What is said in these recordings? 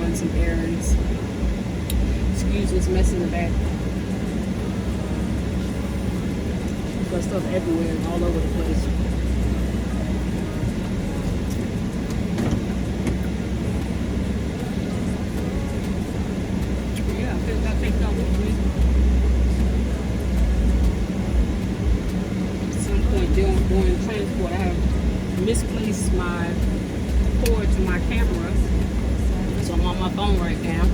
run some errands. Excuse this mess in the back. Got stuff everywhere and all over the place. Yeah, I think that with me. At some point during transport, I have misplaced my cord to my camera, so I'm on my phone right now.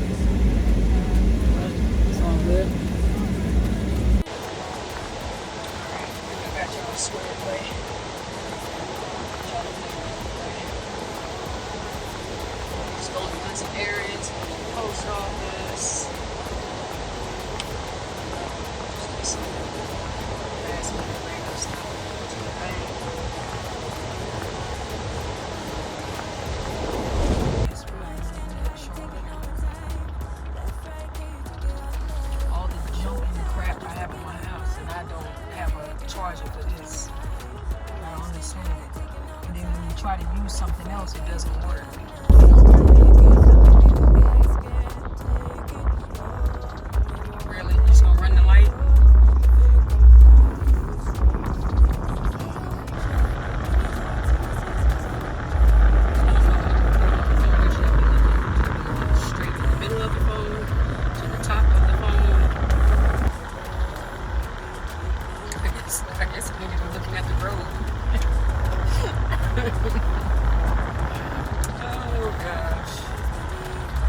But it's all good. Squared away. Just going to run some errands, post office. Just do some last minute random stuff to the bank. All the junk and crap I have in my house, and I don't have a charger for this. I don't understand it. And then when you try to use something else, it doesn't work. Really? Just gonna run the light? Straight in the middle of the phone, to the top of the phone. I guess I'm even looking at the road. Oh gosh.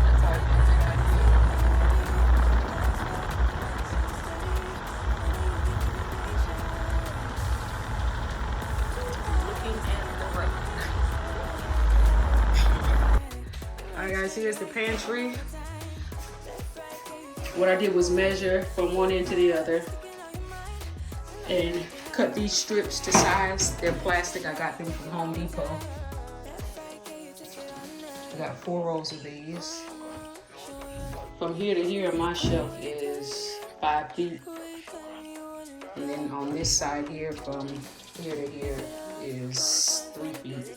That's how I think I do. Looking at the road. Alright guys, here's the pantry. What I did was measure from one end to the other and cut these strips to size. They're plastic. I got them from Home Depot. I got 4 rows of these. From here to here, my shelf is 5 feet. And then on this side here, from here to here is 3 feet.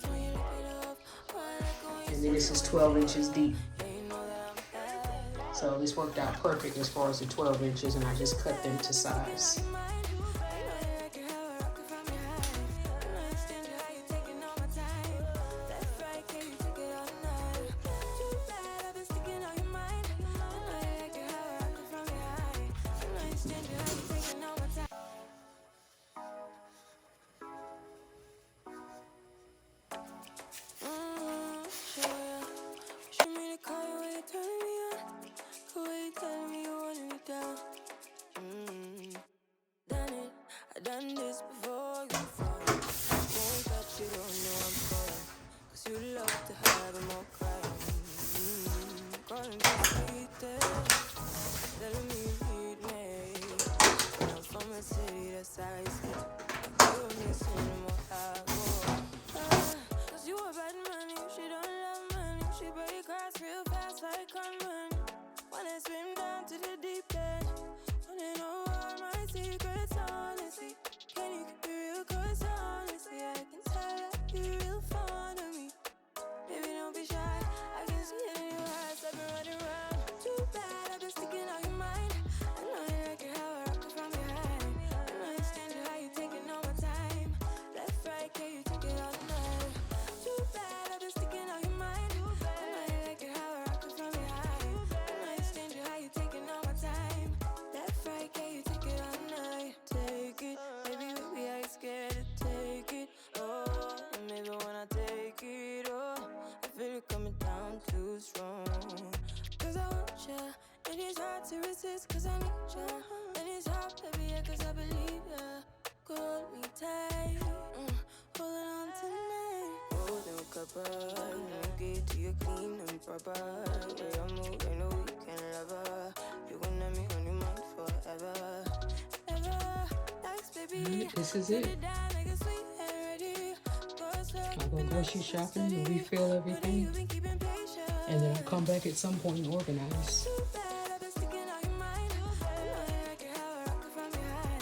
And then this is 12 inches deep. So this worked out perfect as far as the 12 inches, and I just cut them to size. Done this before you fall. Won't touch it, don't know I'm falling. 'Cause you love to have them all crying. Calling to sweet telling me you need me. When I'm from a city that's size you're missing more high. 'Cause you a bad money, she don't love money. She break grass real fast like conman. Wanna swim down to the deep end. Wanna know all my secrets, honestly. Can you keep it real? 'Cause honestly, I can tell that you're real fond of me. Baby, don't be shy. I can see it in your eyes. I've been running around. Too bad, I've been sticking on your mind. I know you like it how I rock it from behind. I know you stand it how you taking all my time. Left, right, can you take it all night? Too bad, I've been sticking on your mind. I know you like it how I rock it from behind. I know you stand it how you taking all my time. Left, right, can you take it all night? Take it, baby, I ain't scared to take it. Oh, and maybe when I take it, oh, I feel it coming down too strong. 'Cause I want ya, and it's hard to resist 'cause I need ya. And it's hard, baby, yeah, 'cause I believe ya. Hold me tight, holding on tonight. Holding a couple, get to you clean and proper. Way I move, ain't no weekend lover. You gon' have me on your mind forever. This is it. I'll go grocery shopping and refill everything, and then I'll come back at some point and organize.